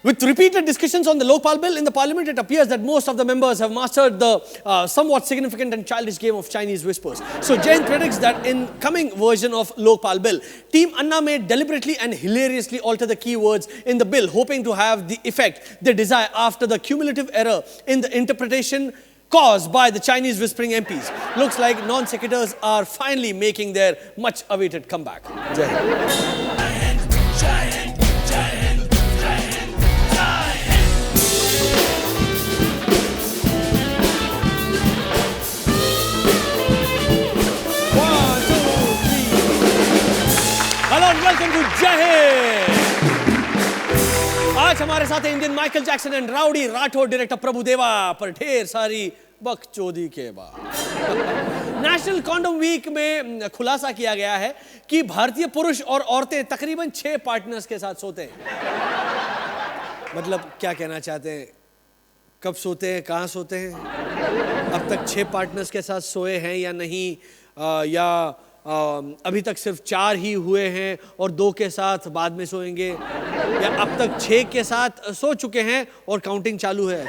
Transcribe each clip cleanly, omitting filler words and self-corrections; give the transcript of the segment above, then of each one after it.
With repeated discussions on the Lokpal bill in the parliament, it appears that most of the members have mastered the somewhat significant and childish game of Chinese whispers. So Jain predicts that in coming version of Lokpal bill, Team Anna may deliberately and hilariously alter the keywords in the bill, hoping to have the effect they desire after the cumulative error in the interpretation caused by the Chinese whispering MPs. Looks like non-sequiturs are finally making their much-awaited comeback. Jai Hind. Hello and welcome to Jai Hind. आज हमारे साथ है Indian Michael Jackson and rowdy Rathore director Prabhudeva पर ढेर सारी बकचोदी के बाद। नेशनल कॉन्डोम वीक में खुलासा किया गया है कि भारतीय पुरुष और औरतें तकरीबन 6 पार्टनर्स के साथ सोते हैं। मतलब क्या कहना चाहते हैं? कब सोते हैं, कहाँ सोते हैं? अब तक 6 पार्टनर्स के साथ सोए हैं या नहीं, या अभी तक सिर्फ 4 ही हुए हैं और 2 के साथ बाद में सोएंगे, या अब तक 6 के साथ सो चुके हैं और काउंटिंग चालू है।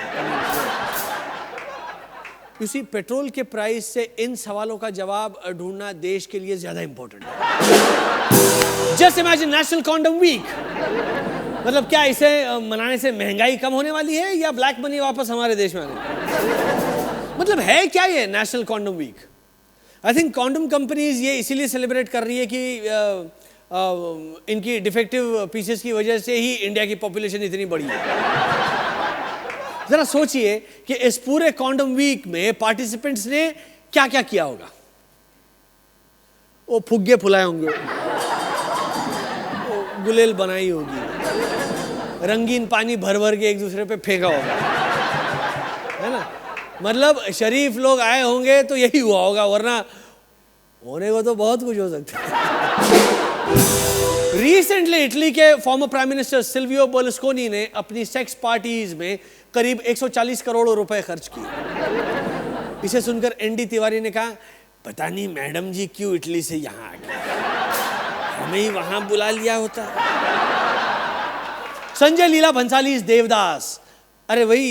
इसी पेट्रोल के प्राइस से इन सवालों का जवाब ढूंढना देश के लिए ज्यादा इंपॉर्टेंट है। Just imagine national condom week. मतलब क्या इसे मनाने से महंगाई कम होने वाली है या ब्लैक मनी वापस हमारे देश में आने? मतलब है क्या ये national condom week? I think condom companies ये इसीलिए सेलिब्रेट कर रही है कि इनकी डिफेक्टिव पीसेस की वजह से ही इंडिया की पॉपुलेशन इतनी बड़ी है। जरा सोचिए कि इस पूरे कॉन्डोम वीक में पार्टिसिपेंट्स ने क्या क्या किया होगा। वो फुग्गे फुलाए होंगे, वो गुलेल बनाई होगी, रंगीन पानी भर भर के एक दूसरे पे फेंका होगा, है ना? मतलब शरीफ लोग आए होंगे तो यही हुआ होगा, वरना होने को तो बहुत कुछ हो सकता है। रिसेंटली इटली के former prime minister Silvio Berlusconi ने अपनी सेक्स पार्टीज में करीब 140 करोड़ रुपए खर्च किए। इसे सुनकर एनडी तिवारी ने कहा, पता नहीं मैडम जी क्यों इटली से यहाँ आ गए, हमें ही वहां बुला लिया होता। संजय लीला भंसाली देवदास, अरे वही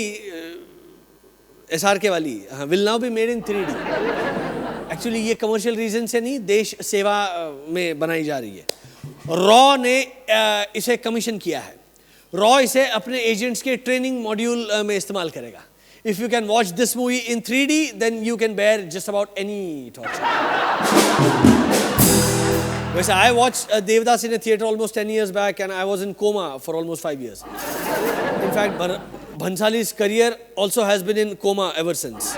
SRK वाली, will now be made in 3D। Actually ये कमर्शियल रीजन से नहीं, देश सेवा में बनाई जा रही है। रॉ ने इसे कमीशन किया है। रॉ इसे अपने एजेंट्स के ट्रेनिंग मॉड्यूल में इस्तेमाल करेगा। If you can watch this movie in 3D then you can bear just about any torture. वैसे I watched Devdas in a theater almost 10 years back and I was in coma for almost 5 years. In fact, Bhansali's career also has been in coma ever since.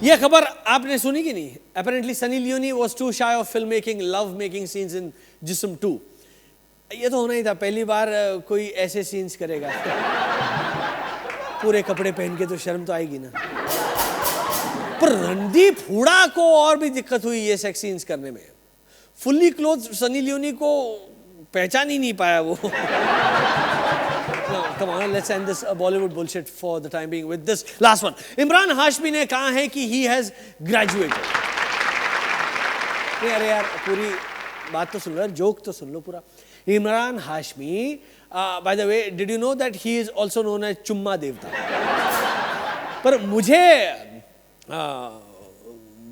ये खबर आपने सुनी कि नहीं? Apparently Sunny Leone was too shy of filmmaking love-making scenes in Jism 2. ये तो होना ही था, पहली बार कोई ऐसे सीन्स करेगा। पूरे कपड़े पहन के तो शर्म तो आएगी ना। पर रणदीप हुडा को और भी दिक्कत हुई ये सेक्स सीन्स करने में। फुल्ली क्लोथ सनी लियोनी को पहचान ही नहीं पाया वो। Come on, let's end this Bollywood bullshit for the time being with this last one. Imran Hashmi ने कहा है कि he has graduated. नहीं अरे यार पूरी बात तो सुन लो, जोक तो सुन लो पूरा। Imran Hashmi, by the way, did you know that he is also known as चुम्मा देवता? पर मुझे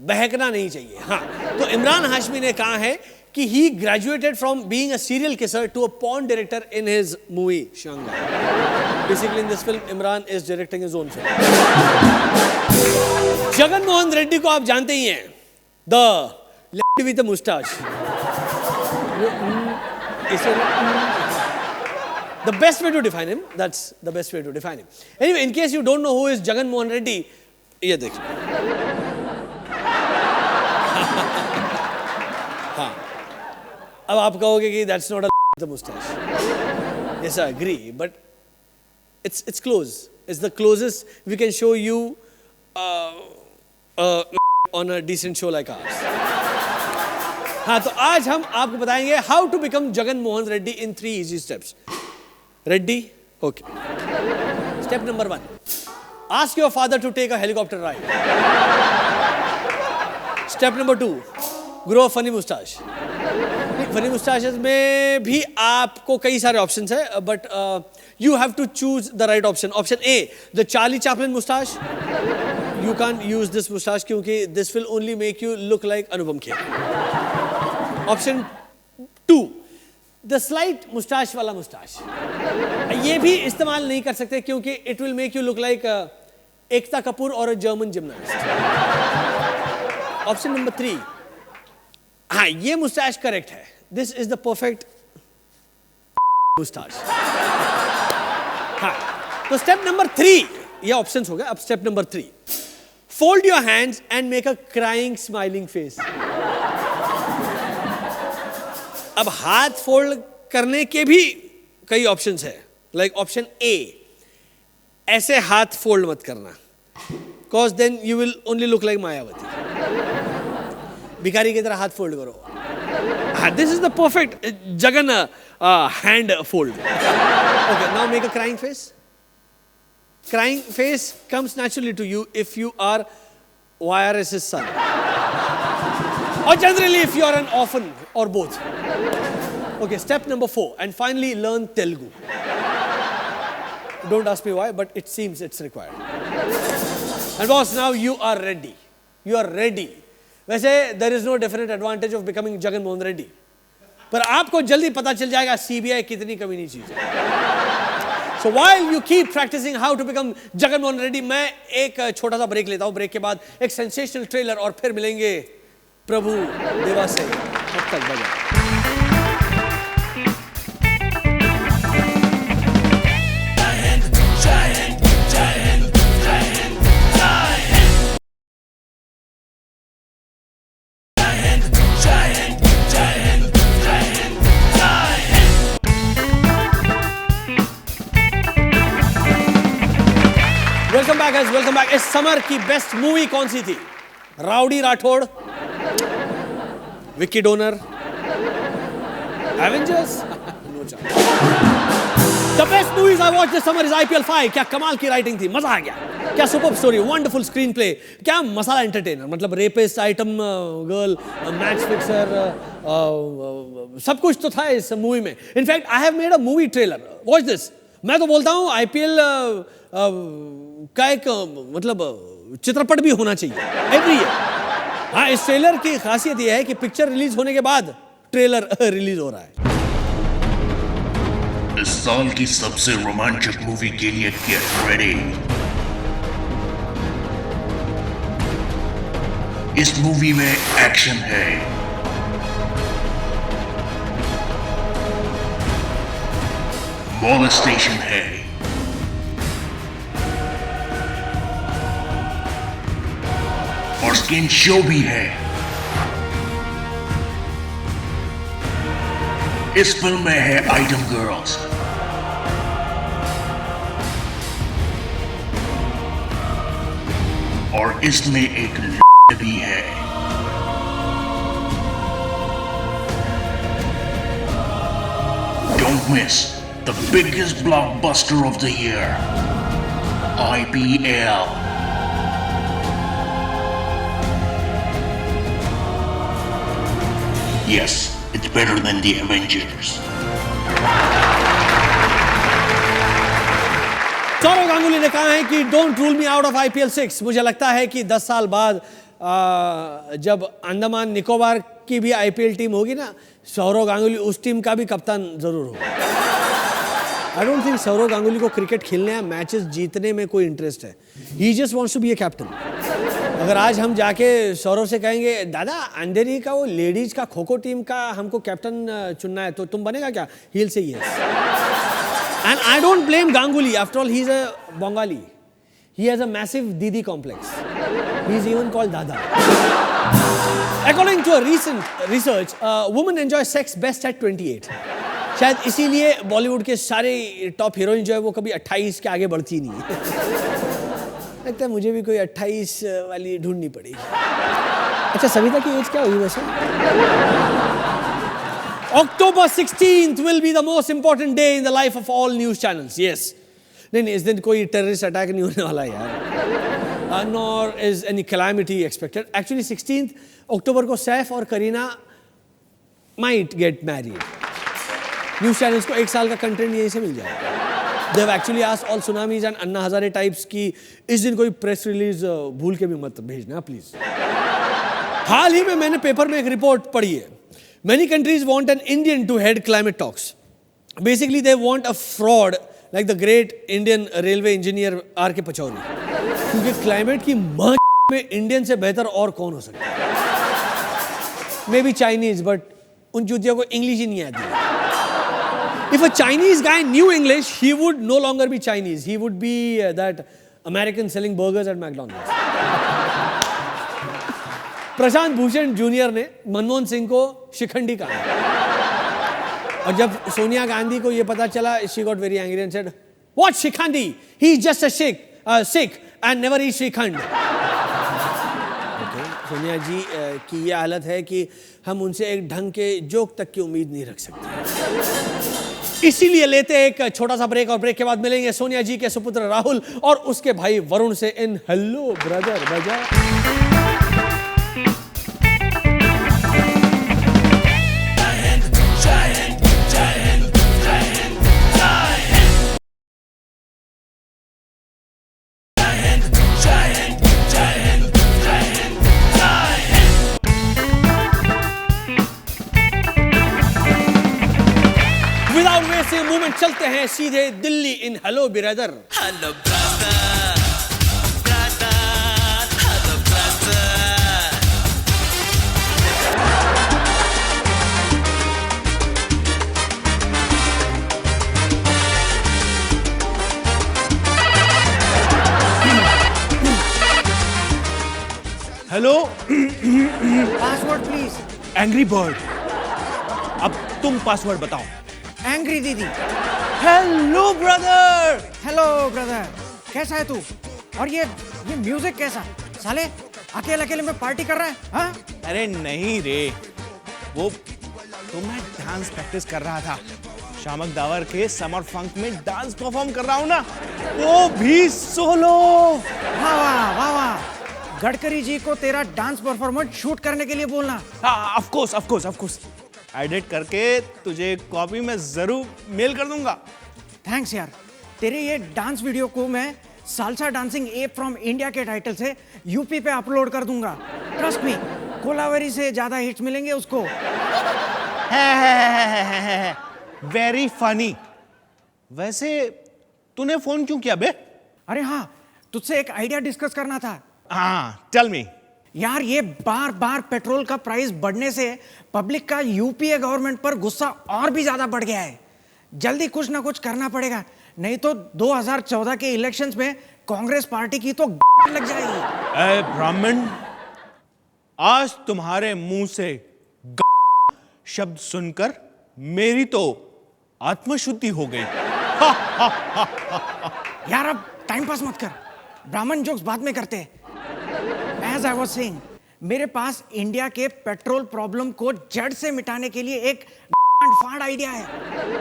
बहकना नहीं चाहिए। हाँ, तो इमरान हाशमी ने कहा है कि he graduated from being a serial kisser to a porn director in his movie Shanghai. Basically, in this film, Imran is directing his own film. Jagan Mohan Reddy को आप जानते ही हैं, the lady with the mustache. The best way to define him. That's the best way to define him. Anyway, in case you don't know who is Jagan Mohan Reddy, ये देखिए। अब आप कहोगे कि that's not a mustache. Yes, I agree, but it's close. It's the closest we can show you on a decent show like ours. हाँ, तो आज हम आपको बताएंगे how to become Jagan Mohan Reddy in 3 easy steps. Ready? Okay. Step number 1. Ask your father to take a helicopter ride. Step number 2. Grow a funny mustache. Funny mustaches में भी आपको कई सारे ऑप्शंस है, but you have to choose the right option. Option A, the Charlie Chaplin mustache. You can use this mustache क्योंकि this will only make you look like Anupam Kher. Option 2, the slight mustache वाला mustache. ये भी इस्तेमाल नहीं कर सकते क्योंकि it will make you look like Ekta Kapoor और a German gymnast. Option number 3, हाँ ये मुस्टैश करेक्ट है. This is the perfect Moustache. हाँ, तो स्टेप नंबर 3, ये ऑप्शंस हो गए. अब step number 3, fold your hands and make a crying smiling face. अब हाथ फोल्ड करने के भी कई ऑप्शंस है. लाइक ऑप्शन ए, ऐसे हाथ फोल्ड मत करना, cause then you will only look like Mayawati. भिखारी की तरह हाथ फोल्ड करो. This is the perfect Jagan hand fold. Okay, now make a crying face. Crying face comes naturally to you if you are YRS's son. Or generally if you are an orphan or both. Okay, step number 4, and finally learn Telugu. Don't ask me why, but it seems it's required. And boss, now you are ready. You are ready. वैसे there is no definite advantage of becoming Jagan Mohan Reddy. पर आपको जल्दी पता चल जाएगा CBI कितनी कमीनी चीज है. So while you keep practicing how to become Jagan Mohan Reddy, मैं एक छोटा सा ब्रेक लेता हूँ. ब्रेक के बाद एक सेंसेशनल ट्रेलर और फिर मिलेंगे प्रभु देवा से. तब तक बजा. Welcome back guys, welcome back. इस समर की बेस्ट मूवी कौन सी थी? Rowdy Rathore, Vicky Donor, Avengers? No chance. The best movies I watch this summer is IPL 5. क्या कमाल की राइटिंग थी, मजा आ गया. क्या super story, wonderful screen play, क्या मसाला एंटरटेनर. मतलब rapist, item girl, match fixer, सब कुछ तो था इस मूवी में. In fact I have made a movie trailer. Watch this. मैं तो बोलता हूँ IPL का एक मतलब चित्रपट भी होना चाहिए एवरी ईयर. हाँ, इस ट्रेलर की खासियत यह है कि पिक्चर रिलीज होने के बाद ट्रेलर रिलीज हो रहा है. इस साल की सबसे रोमांचक मूवी के लिए गेट रेडी. इस मूवी में एक्शन है, मॉलेस्टेशन है, और स्किन शो भी है. इस फिल्म में है आइटम गर्ल्स, और इसमें एक भी है. Don't miss the biggest blockbuster of the year, IPL. Yes, it's better than the Avengers. Saurav Ganguly ने कहा है कि don't rule me out of IPL 6. मुझे लगता है कि 10 साल बाद जब अंडमान निकोबार की भी IPL टीम होगी ना, सौरव गांगुली उस टीम का भी कप्तान जरूर होगा. I don't think Sourav Ganguly को क्रिकेट खेलने या मैचेस जीतने में कोई इंटरेस्ट है. He just wants to be a captain. अगर आज हम जाके सौरव से कहेंगे दादा अंधेरी का वो लेडीज का खो खो टीम का हमको कैप्टन चुनना है तो तुम बनेगा क्या, he will say yes. And I don't blame Ganguly. After all he is a Bengali. He has a massive Didi complex. He is even called Dada. According to a recent research, women enjoy sex best at 28. शायद इसीलिए बॉलीवुड के सारे top heroine जो है वो कभी 28 के आगे बढ़ती नहीं है. लगता है मुझे भी कोई 28 वाली ढूंढनी पड़ेगी. अच्छा, सविता की एज क्या हुई वैसे? October 16th will be the most important day in the life of all news channels. Yes. नहीं, इस दिन कोई टेररिस्ट अटैक नहीं होने वाला यार. Nor is any calamity expected. Actually 16 अक्टूबर को सैफ और Kareena might get married. News channels को 1 साल का कंटेंट यहीं से मिल जाएगा. They have actually asked all Tsunamis and Anna Hazare types कि इस दिन कोई प्रेस रिलीज भूल के भी मत भेजना प्लीज. हाल ही में मैंने पेपर में एक रिपोर्ट पढ़ी है. Many countries want an Indian to head climate talks. Basically they want a fraud like the great Indian railway engineer R.K. Pachauri. क्योंकि क्लाइमेट की मां में इंडियन से बेहतर और कौन हो सकता है? मे बी चाइनीज, बट उन चूतियों को इंग्लिश ही नहीं आती. If a Chinese guy knew English, he would no longer be Chinese. He would be that American selling burgers at McDonald's. Prashant Bhushan junior ने मनमोहन सिंह को शिखंडी कहा. और जब सोनिया गांधी को यह पता चला, she got very angry and said, "What Shikhandi? He is just a Sikh and never eat shrikhand." Sonia जी की यह हालत है कि हम उनसे एक ढंग के जोक तक की उम्मीद नहीं रख सकते. इसीलिए लेते हैं एक छोटा सा ब्रेक और ब्रेक के बाद मिलेंगे सोनिया जी के सुपुत्र राहुल और उसके भाई वरुण से इन हेलो ब्रदर बजा. मूवमेंट चलते हैं सीधे Delhi in hello brother. Hello brother, brother, hello brother. Hello. Password please. Angry bird. अब तुम पासवर्ड बताओ. एंग्री दीदी. Hello brother. हेलो ब्रदर, कैसा है तू? और ये म्यूजिक कैसा? साले अकेले अकेले में पार्टी कर रहा है? हाँ? अरे नहीं रे, वो तो मैं डांस प्रैक्टिस कर रहा था. शामक दावर के समर फंक में डांस परफॉर्म कर रहा हूँ ना, वो भी सोलो. वाह वाह वाह वाह. गडकरी जी को तेरा डांस परफॉर्मेंस शूट करने के लिए बोलना. हाँ, ऑफ कोर्स. एडिट करके तुझे कॉपी में जरूर मेल कर दूंगा. थैंक्स यार. तेरे ये डांस वीडियो को मैं salsa dancing app from India के टाइटल से यूपी पे अपलोड कर दूंगा. ट्रस्ट मी, कोलावेरी से ज्यादा हिट्स मिलेंगे उसको. Very funny. वैसे तूने फोन क्यों किया बे? अरे हाँ, तुझसे एक आइडिया डिस्कस करना था. हाँ, टेल मी. यार ये बार बार पेट्रोल का प्राइस बढ़ने से पब्लिक का यूपीए गवर्नमेंट पर गुस्सा और भी ज्यादा बढ़ गया है. जल्दी कुछ ना कुछ करना पड़ेगा, नहीं तो 2014 के इलेक्शंस में कांग्रेस पार्टी की तो लग जाएगी. अरे ब्राह्मण, आज तुम्हारे मुंह से शब्द सुनकर मेरी तो आत्मशुद्धि हो गई. यार अब टाइम पास मत कर, ब्राह्मण जोक्स बाद में करते हैं. As I was saying, मेरे पास इंडिया के पेट्रोल प्रॉब्लम को जड़ से मिटाने के लिए एक फाड़ आइडिया है.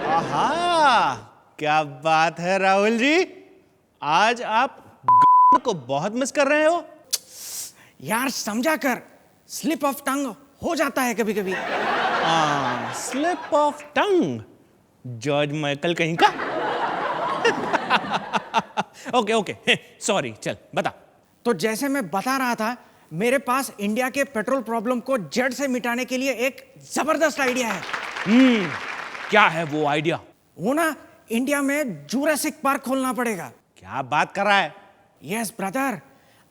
आहा, क्या बात है राहुल जी, आज आप को बहुत मिस कर रहे हो. यार समझा कर, स्लिप ऑफ टंग हो जाता है कभी कभी. Slip of tongue. George Michael कहीं का. Okay, sorry. चल बता. तो जैसे मैं बता रहा था, मेरे पास इंडिया के पेट्रोल प्रॉब्लम को जड़ से मिटाने के लिए एक जबरदस्त आइडिया है. क्या है वो आइडिया? वो ना, इंडिया में जुरासिक पार्क खोलना पड़ेगा. क्या बात कर रहा है? यस ब्रदर,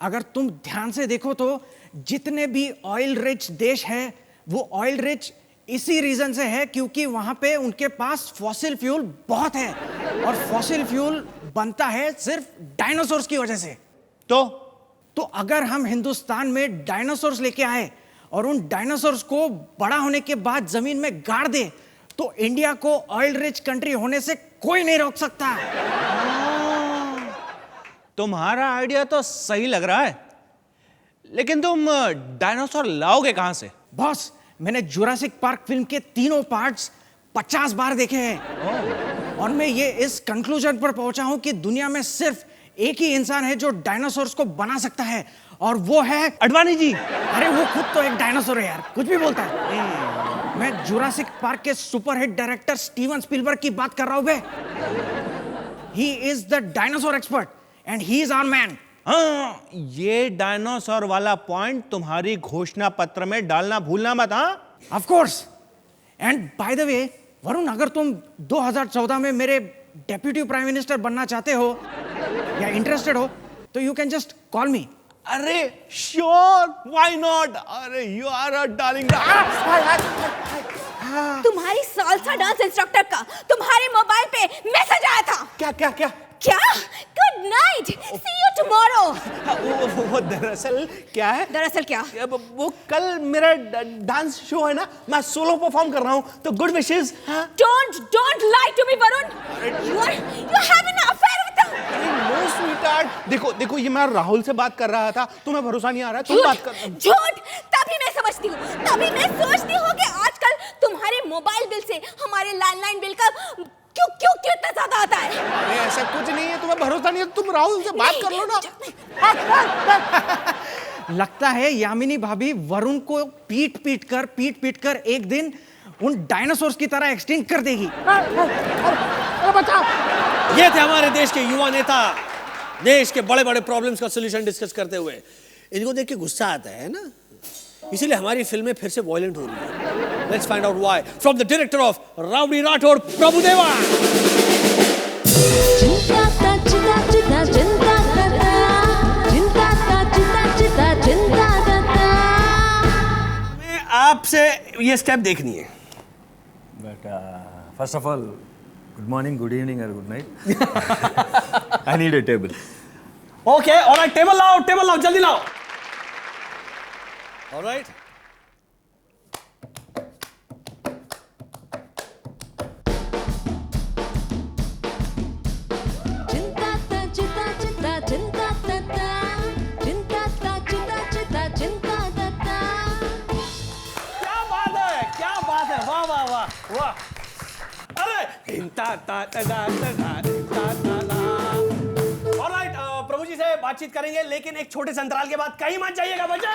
अगर तुम ध्यान से देखो तो जितने भी ऑयल रिच देश है, वो ऑयल रिच इसी रीजन से है क्योंकि वहां पे उनके पास फॉसिल फ्यूल बहुत है. और फॉसिल फ्यूल बनता है सिर्फ डायनासोर्स की वजह से. तो अगर हम हिंदुस्तान में डायनासोर्स लेके आए और उन डायनासोर्स को बड़ा होने के बाद जमीन में गाड़ दे, तो इंडिया को ऑयल रिच कंट्री होने से कोई नहीं रोक सकता. तुम्हारा आइडिया तो सही लग रहा है, लेकिन तुम डायनासोर लाओगे कहां से? बॉस, मैंने जुरासिक पार्क फिल्म के तीनों पार्ट्स 50 बार देखे हैं. और मैं ये इस कंक्लूजन पर पहुंचा हूं कि दुनिया में सिर्फ एक ही इंसान है जो डायनासोर्स को बना सकता है, और वो है अडवाणी जी. अरे वो खुद तो एक डायनासोर है यार, कुछ भी बोलता है. मैं जुरासिक पार्क के सुपरहिट डायरेक्टर स्टीवन स्पीलबर्ग की बात कर रहा हूं बे। He is the dinosaur expert and he is our man. हाँ, ये डायनासोर वाला पॉइंट तुम्हारी घोषणा पत्र में डालना भूलना मत। हाँ, Of course. And by the way, Varun, अगर तुम 2014 में मेरे डेप्यूटी प्राइम मिनिस्टर बनना चाहते हो या इंटरेस्टेड हो तो यू कैन जस्ट कॉल मी। अरे श्योर, व्हाई नॉट। अरे यू आर अ डार्लिंग। तुम्हारी सालसा डांस इंस्ट्रक्टर का तुम्हारे मोबाइल पे मैसेज आया था। क्या क्या क्या? क्या? Good night, see you tomorrow. वो दरअसल क्या है? दरअसल क्या? वो कल मेरा डांस शो है ना, मैं सोलो परफॉर्म कर रहा हूँ, तो good wishes. Don't lie to me, Varun. You're having an affair with him. No sweetheart. देखो ये मैं राहुल से बात कर रहा था, तुम्हें भरोसा नहीं आ रहा है, तुम बात कर। झूठ। तभी मैं समझती हूँ, तभी मैं सोचती हूँ कि आजकल तुम्हारे मोबाइल बिल से हमारे लैंडलाइन बिल का क्यों इतना ज्यादा आता है। अरे ऐसा कुछ नहीं है, तुम्हें भरोसा नहीं है, तुम राहुल से बात कर लो ना। लगता है यामिनी भाभी वरुण को पीट पीट कर एक दिन उन डायनासोर्स की तरह एक्सटिंक्ट कर देगी। ये थे हमारे देश के युवा नेता, देश के बड़े बड़े प्रॉब्लम्स का सॉल्यूशन डिस्कस करते हुए। इनको देख के गुस्सा आता है ना, इसीलिए हमारी फिल्में फिर से वॉयलेंट हो रही है। Let's find out why from the director of rowdy Rathore, Prabhudeva. मैं आपसे ये स्टेप देखनी है। But first of all, good morning, good evening, or good night. I need a table. Okay, alright, table लाओ, जल्दी लाओ। ऑलराइट, क्या बात है, वाह। अरे ऑलराइट, प्रभु जी से बातचीत करेंगे, लेकिन एक छोटे से अंतराल के बाद कहीं मत जाइएगा बच्चों।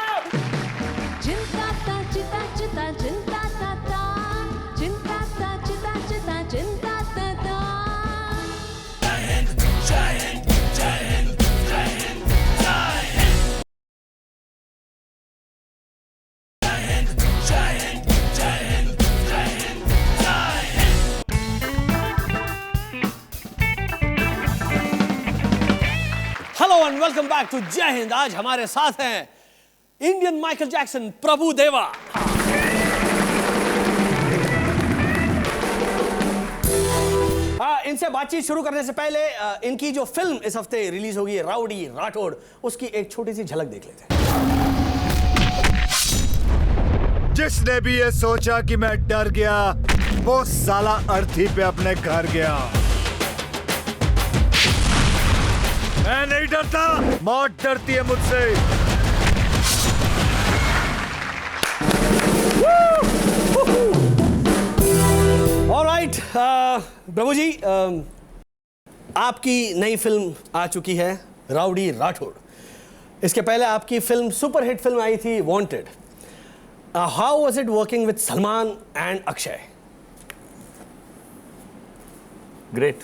Hello and welcome back to Jai Hind. आज हमारे साथ हैं इंडियन माइकल जैक्सन, प्रभुदेवा। इनसे बातचीत शुरू करने से पहले इनकी जो फिल्म इस हफ्ते रिलीज होगी, राउडी राठौड़, उसकी एक छोटी सी झलक देख लेते हैं। जिसने भी ये सोचा कि मैं डर गया, वो साला अर्थी पे अपने घर गया। मैं नहीं डरता, मौत डरती है मुझसे। ऑलराइट, प्रभु जी, आपकी नई फिल्म आ चुकी है, राउडी राठौड़। इसके पहले आपकी फिल्म, सुपरहिट फिल्म आई थी, wanted. How was it working with Salman and Akshay? Great.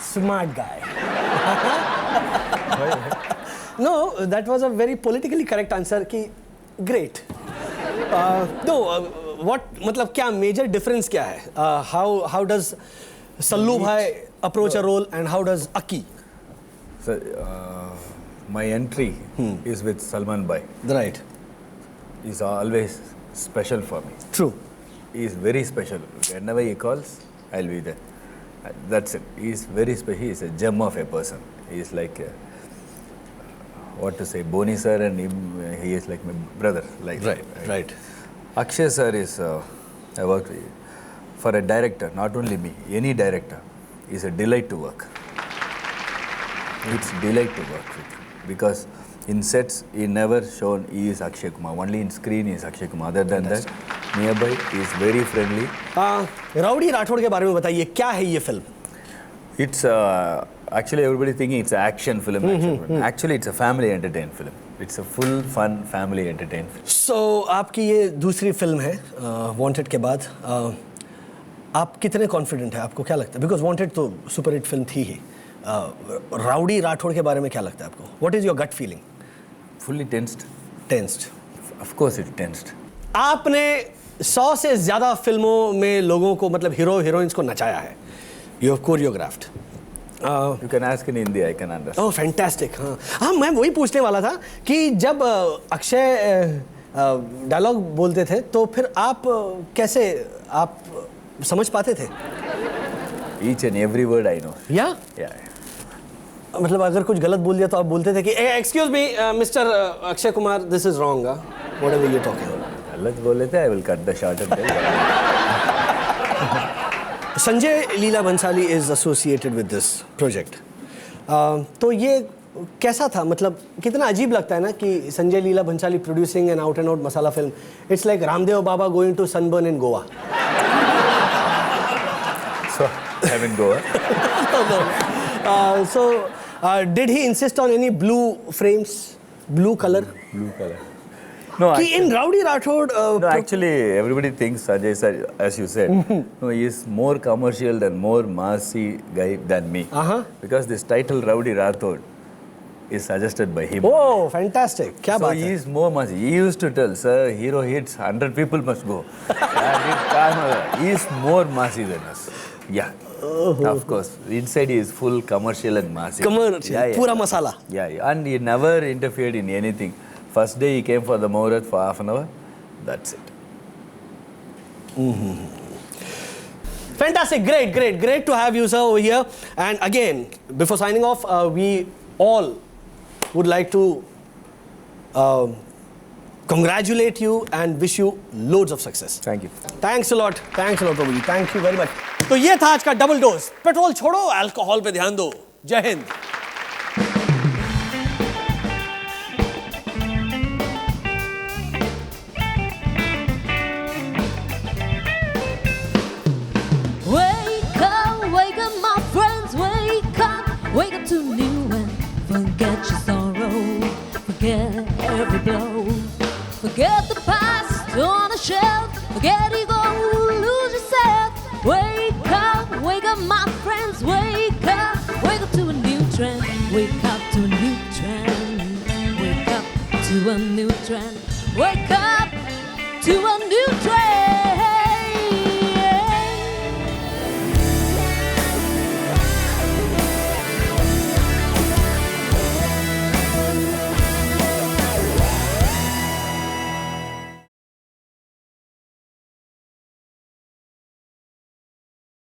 Smart guy. No, that was a very politically correct answer कि great. No, what मतलब क्या major difference क्या है? How does Sallu bhai approach a role and how does Aki? So, my entry is with Salman Bhai. Right. He's always special for me. True. He is very special. Whenever he calls, I'll be there. That's it. He is very special. He is a gem of a person. He is like, what to say, Boni sir, and he is like my brother. Like Right. Akshay sir is, I worked with, for a director, not only me, any director, is a delight to work. It's delight to work with him because in sets he never shown he is Akshay Kumar. Only in screen he is Akshay Kumar. Other than that, nearby he is very friendly. Rowdy Rathore के बारे में बताइए, क्या है ये film? It's actually everybody thinking it's an action film. Actually, it's a family entertainment film. It's a full fun family entertainment. So आपकी ये दूसरी फिल्म है वांटेड के बाद आप कितने कॉन्फिडेंट हैं? आपको क्या लगता है? बिकॉज वांटेड तो सुपर हिट फिल्म थी ही. राउडी राठौड़ के बारे में क्या लगता है आपको? What is your gut feeling? Fully tensed. Tensed. Of course it's tensed. आपने 100 से ज्यादा फिल्मों में लोगों को मतलब हीरो हीरोइंस को नचाया है. You have choreographed. You can ask in Hindi, I can understand. Oh fantastic. हाँ मैं वही पूछने वाला था कि जब अक्षय डायलॉग बोलते थे तो फिर आप कैसे आप समझ पाते थे? Each and every word I know. या Yeah. मतलब अगर कुछ गलत बोल दिया तो आप बोलते थे कि excuse me mister Akshay Kumar this is wrong. Whatever you talking. गलत बोले थे, I will cut the short and tell. Sanjay Leela Bhansali is associated with this project. तो ये कैसा था? मतलब कितना अजीब लगता है ना कि Sanjay Leela Bhansali producing an out and out masala film. It's like Ramdev Baba going to Sunburn in Goa. So, I'm in Goa. So did he insist on any blue frames, blue color? Blue color. No, कि in Rowdy Rathod no, actually, everybody thinks Sanjay sir, as you said, no, he is more commercial and more massy guy than me. Because this title Rowdy Rathod is suggested by him. Oh, fantastic. क्या So बात he है? is more massy. He used to tell, sir, hero hits, 100 people must go. He is more massy than us. Yeah. Of course. Inside he is full commercial and massive. Commercial, पूरा मसाला. Yeah. And he never interfered in anything. First day he came for the Muhurat for half an hour. That's it. Fantastic. Great to have you, sir, over here. And again, before signing off, we all would like to congratulate you and wish you loads of success. Thank you. Thanks a lot, Prabhu ji. Thank you very much. तो ये था आज का double dose. Petrol छोड़ो, alcohol पे ध्यान दो. जय Hind. Wake up, my friends, wake up to new and forget your sorrow, forget every blow, forget the past on a shelf, forget ego, lose yourself. Wake up, my friends, wake up to a new trend, wake up to a new trend, wake up to a new trend, wake up to a new trend.